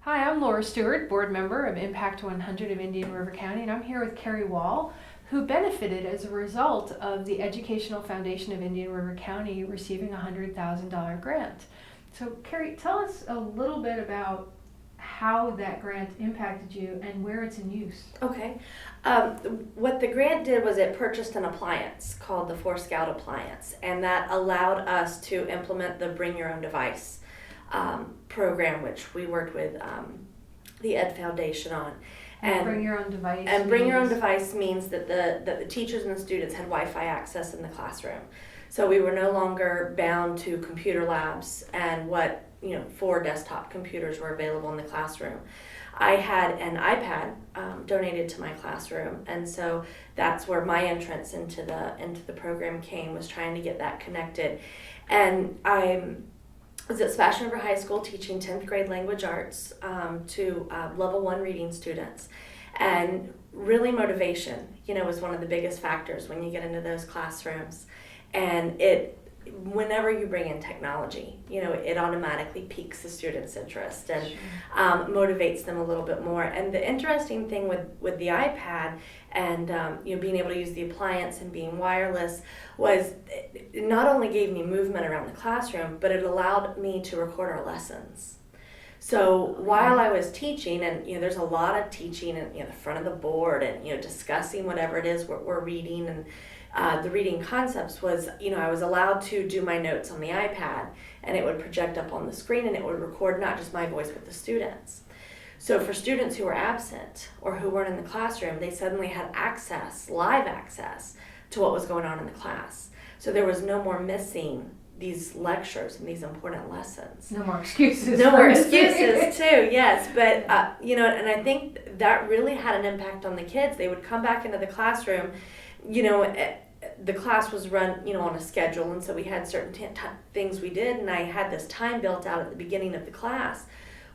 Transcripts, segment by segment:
Hi, I'm Laura Stewart, board member of Impact 100 of Indian River County, and I'm here with Kerri Wall, who benefited as a result of the Education Foundation of Indian River County receiving a $100,000 grant. So, Kerri, tell us a little bit about how that grant impacted you and where it's in use. Okay. What the grant did was it purchased an appliance called the ForeScout appliance, and that allowed us to implement the Bring Your Own Device program, which we worked with the Ed Foundation on. And bring your own device. And bring your own device means that the teachers and the students had Wi-Fi access in the classroom. So we were no longer bound to computer labs and what 4 desktop computers were available in the classroom. I had an iPad donated to my classroom, and so that's where my entrance into the program came, was trying to get that connected. And I was at Sebastian River High School teaching 10th grade language arts to level 1 reading students. And really motivation, was one of the biggest factors when you get into those classrooms. And whenever you bring in technology, it automatically piques the students' interest and motivates them a little bit more. And the interesting thing with the iPad and being able to use the appliance and being wireless was it not only gave me movement around the classroom, but it allowed me to record our lessons. So while I was teaching, and there's a lot of teaching in the front of the board and discussing whatever it is we're reading, and the reading concepts was, I was allowed to do my notes on the iPad, and it would project up on the screen, and it would record not just my voice but the students. So for students who were absent or who weren't in the classroom, they suddenly had live access to what was going on in the class. So there was no more missing these lectures and these important lessons. No more excuses. No more excuses too, yes. But, and I think that really had an impact on the kids. They would come back into the classroom, the class was run, on a schedule, and so we had certain things we did, and I had this time built out at the beginning of the class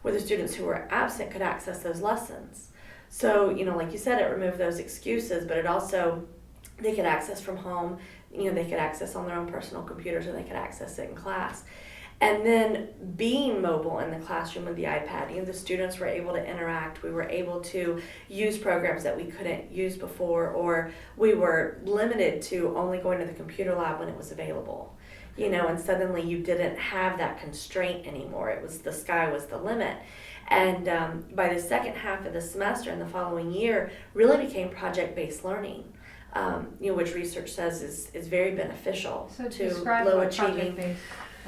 where the students who were absent could access those lessons. So, like you said, it removed those excuses, but it also, they could access from home, they could access on their own personal computers, or they could access it in class. And then being mobile in the classroom with the iPad, the students were able to interact. We were able to use programs that we couldn't use before, or we were limited to only going to the computer lab when it was available. And suddenly you didn't have that constraint anymore. It was the sky was the limit. And by the second half of the semester and the following year, really became project-based learning. Which research says is very beneficial to low achieving.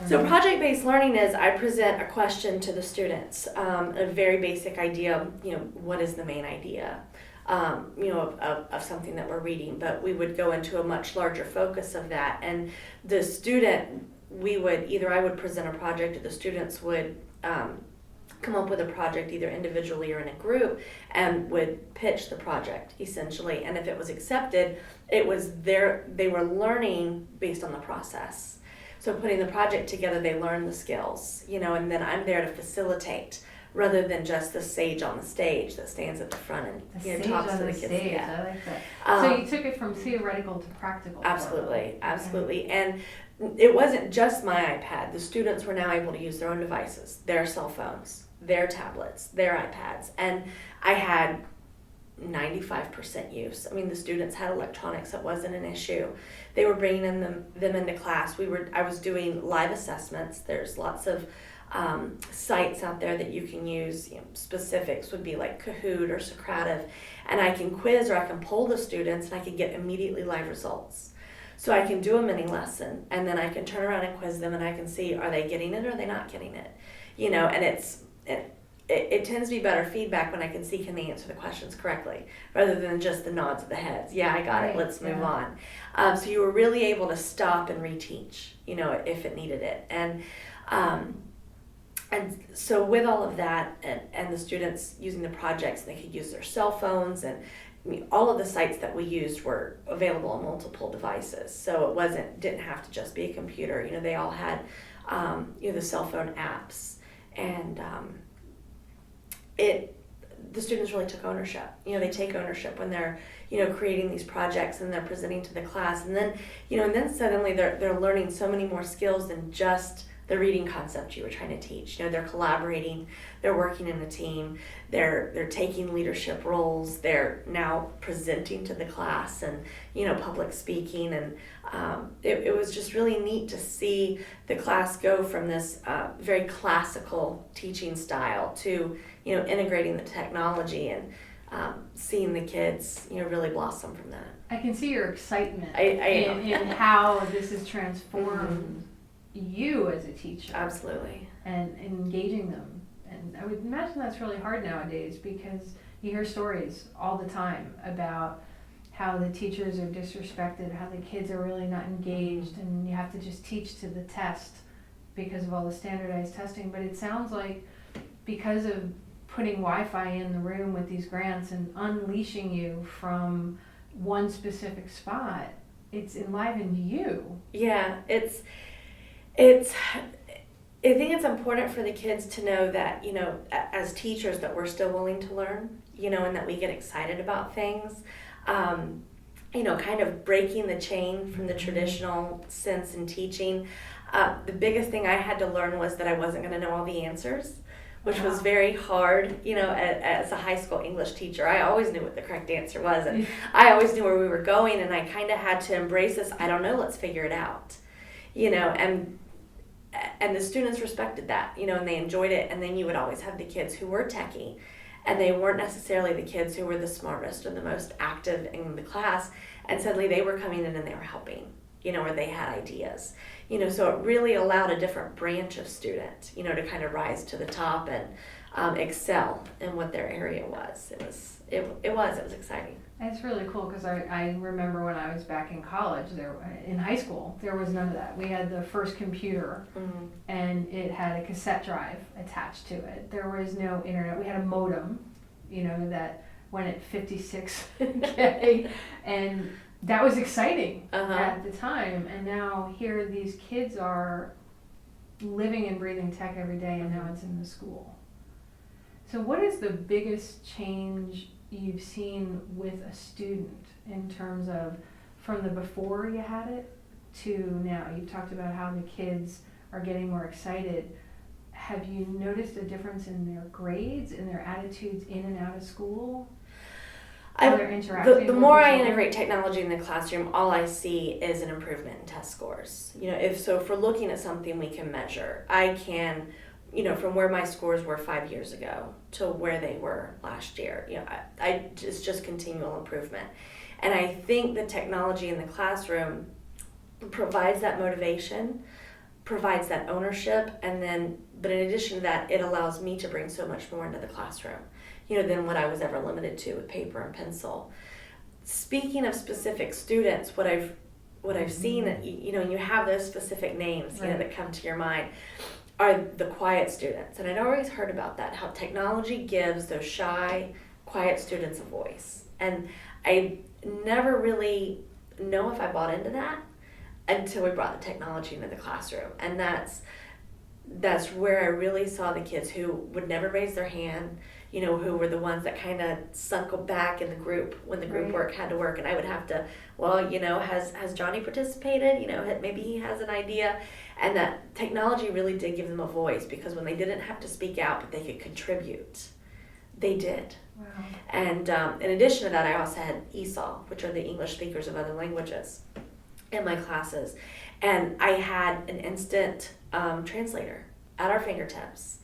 So project-based learning is I present a question to the students, a very basic idea, what is the main idea, of something that we're reading, but we would go into a much larger focus of that. And the student, I would present a project, or the students would come up with a project either individually or in a group, and would pitch the project essentially. And if it was accepted, they were learning based on the process. So putting the project together, they learn the skills, and then I'm there to facilitate, rather than just the sage on the stage that stands at the front and talks to the kids. Yeah. I like that. So you took it from theoretical to practical. Absolutely. And it wasn't just my iPad. The students were now able to use their own devices, their cell phones, their tablets, their iPads, and I had 95% use. I mean, the students had electronics. That wasn't an issue. They were bringing them into class. I was doing live assessments. There's lots of sites out there that you can use. Specifics would be like Kahoot or Socrative, and I can quiz or I can poll the students, and I can get immediately live results. So I can do a mini lesson, and then I can turn around and quiz them, and I can see, are they getting it or are they not getting it? And it tends to be better feedback when I can see, can they answer the questions correctly, rather than just the nods of the heads. Yeah, I got it. Let's move on. So you were really able to stop and reteach, if it needed it. And so with all of that, and the students using the projects, they could use their cell phones, and all of the sites that we used were available on multiple devices. So it didn't have to just be a computer. They all had the cell phone apps, and the students really took ownership. They take ownership when they're, creating these projects and they're presenting to the class. And then, suddenly they're learning so many more skills than just the reading concept you were trying to teach. They're collaborating, they're working in a team, they're taking leadership roles, they're now presenting to the class and, public speaking. And it was just really neat to see the class go from this very classical teaching style to, integrating the technology and seeing the kids, really blossom from that. I can see your excitement in how this has transformed you as a teacher. Absolutely. And engaging them. And I would imagine that's really hard nowadays because you hear stories all the time about how the teachers are disrespected, how the kids are really not engaged, and you have to just teach to the test because of all the standardized testing. But it sounds like because of putting Wi-Fi in the room with these grants and unleashing you from one specific spot, it's enlivened you. Yeah, I think it's important for the kids to know that, as teachers, that we're still willing to learn, and that we get excited about things. Kind of breaking the chain from the traditional sense in teaching. The biggest thing I had to learn was that I wasn't going to know all the answers, which was very hard, as a high school English teacher. I always knew what the correct answer was, and I always knew where we were going, and I kind of had to embrace this, I don't know, let's figure it out, and the students respected that, and they enjoyed it. And then you would always have the kids who were techie, and they weren't necessarily the kids who were the smartest or the most active in the class, and suddenly they were coming in and they were helping, or they had ideas, so it really allowed a different branch of student, to kind of rise to the top and excel in what their area was. It was exciting. It's really cool because I remember when I was back in college, in high school, there was none of that. We had the first computer, and it had a cassette drive attached to it. There was no internet. We had a modem, that went at 56K, and that was exciting at the time. And now here these kids are living and breathing tech every day, and now it's in the school. So what is the biggest change you've seen with a student in terms of from the before you had it to now? You've talked about how the kids are getting more excited. Have you noticed a difference in their grades, in their attitudes in and out of school? How they're interacting the with more each I other? integrate technology in the classroom, all I see is an improvement in test scores. If we're looking at something we can measure, I can, from where my scores were 5 years ago to where they were last year, it's just continual improvement. And I think the technology in the classroom provides that motivation, provides that ownership, but in addition to that, it allows me to bring so much more into the classroom, than what I was ever limited to with paper and pencil. Speaking of specific students, what I've seen, you have those specific names, that come to your mind, are the quiet students. And I'd always heard about that, how technology gives those shy, quiet students a voice. And I never really know if I bought into that until we brought the technology into the classroom. And that's where I really saw the kids who would never raise their hand, who were the ones that kind of sunk back in the group when the group work had to work. And I would have to, has Johnny participated? Maybe he has an idea. And that technology really did give them a voice, because when they didn't have to speak out, but they could contribute, they did. Wow. And in addition to that, I also had ESOL, which are the English speakers of other languages, in my classes. And I had an instant translator at our fingertips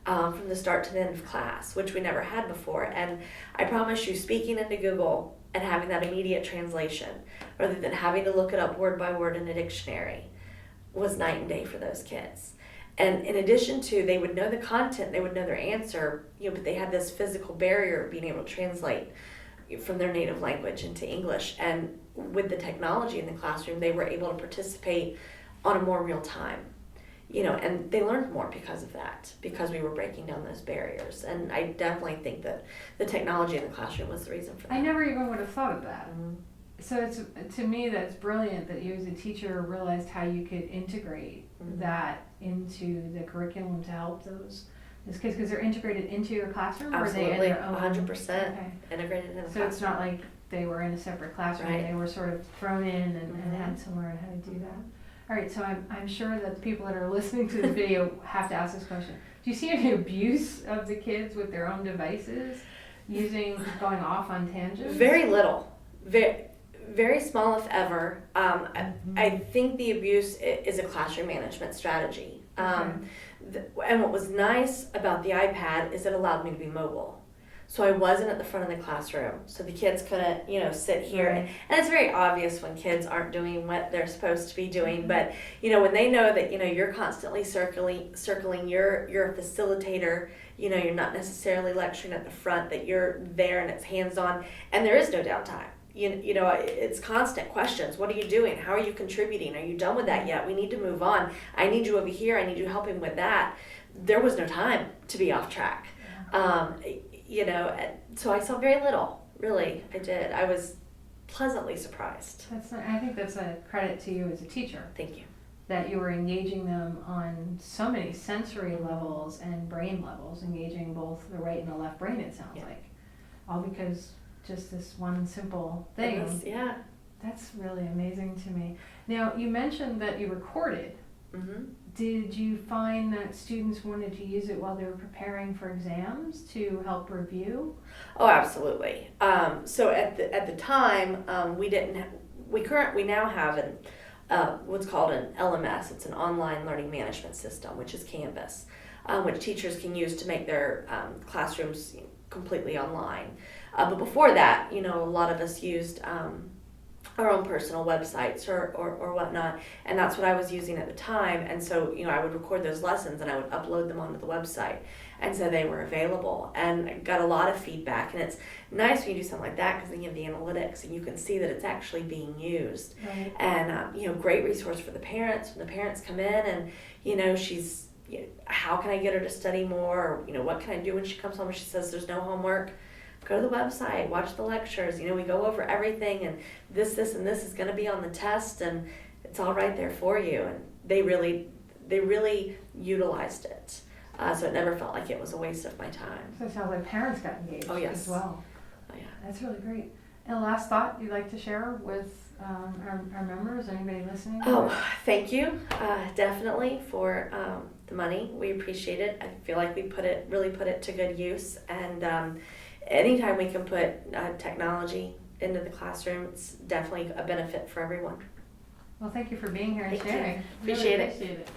from the start to the end of class, which we never had before. And I promise you, speaking into Google and having that immediate translation, rather than having to look it up word by word in a dictionary, was night and day for those kids. And in addition to, they would know the content, they would know their answer, but they had this physical barrier of being able to translate from their native language into English. And with the technology in the classroom, they were able to participate on a more real time, and they learned more because of that, because we were breaking down those barriers. And I definitely think that the technology in the classroom was the reason for that. I never even would have thought of that. So to me, that's brilliant that you as a teacher realized how you could integrate that into the curriculum to help those kids, because they're integrated into your classroom. Absolutely, or are they in their own? 100% integrated in the classroom. So it's not like they were in a separate classroom. Right. They were sort of thrown in and had to learn how to do that. All right, so I'm sure that the people that are listening to the video have to ask this question. Do you see any abuse of the kids with their own devices, going off on tangents? Very little. Very small, if ever. I think the abuse is a classroom management strategy. And what was nice about the iPad is it allowed me to be mobile. So I wasn't at the front of the classroom, so the kids couldn't, sit here. Right. And it's very obvious when kids aren't doing what they're supposed to be doing. But when they know that you're constantly circling, you're a facilitator. You're not necessarily lecturing at the front. That you're there and it's hands on, and there is no downtime. It's constant questions. What are you doing? How are you contributing? Are you done with that yet? We need to move on. I need you over here. I need you helping with that. There was no time to be off track. So I saw very little, really. I did. I was pleasantly surprised. I think that's a credit to you as a teacher. Thank you. That you were engaging them on so many sensory levels and brain levels, engaging both the right and the left brain, it sounds like. All because just this one simple thing. Yeah. That's really amazing to me. Now, you mentioned that you recorded. Mm-hmm. Did you find that students wanted to use it while they were preparing for exams to help review? Oh, absolutely. So at the time, we now have what's called an LMS. It's an online learning management system, which is Canvas, which teachers can use to make their classrooms completely online. But before that, a lot of us used our own personal websites or whatnot, and that's what I was using at the time. And so I would record those lessons and I would upload them onto the website, and so they were available, and I got a lot of feedback. And it's nice when you do something like that because then you have the analytics and you can see that it's actually being used. Right. And great resource for the parents when the parents come in and she's how can I get her to study more, or what can I do when she comes home and she says there's no homework. Go to the website, watch the lectures. We go over everything, and this, and this is going to be on the test, and it's all right there for you. And they really utilized it, so it never felt like it was a waste of my time. So it sounds like parents got engaged as well. Oh, yeah. That's really great. And a last thought you'd like to share with our members, anybody listening? Oh, thank you, definitely for the money. We appreciate it. I feel like we really put it to good use, and anytime we can put technology into the classroom, it's definitely a benefit for everyone. Well, thank you for being here and Thank you. sharing. Appreciate Really it. appreciate it.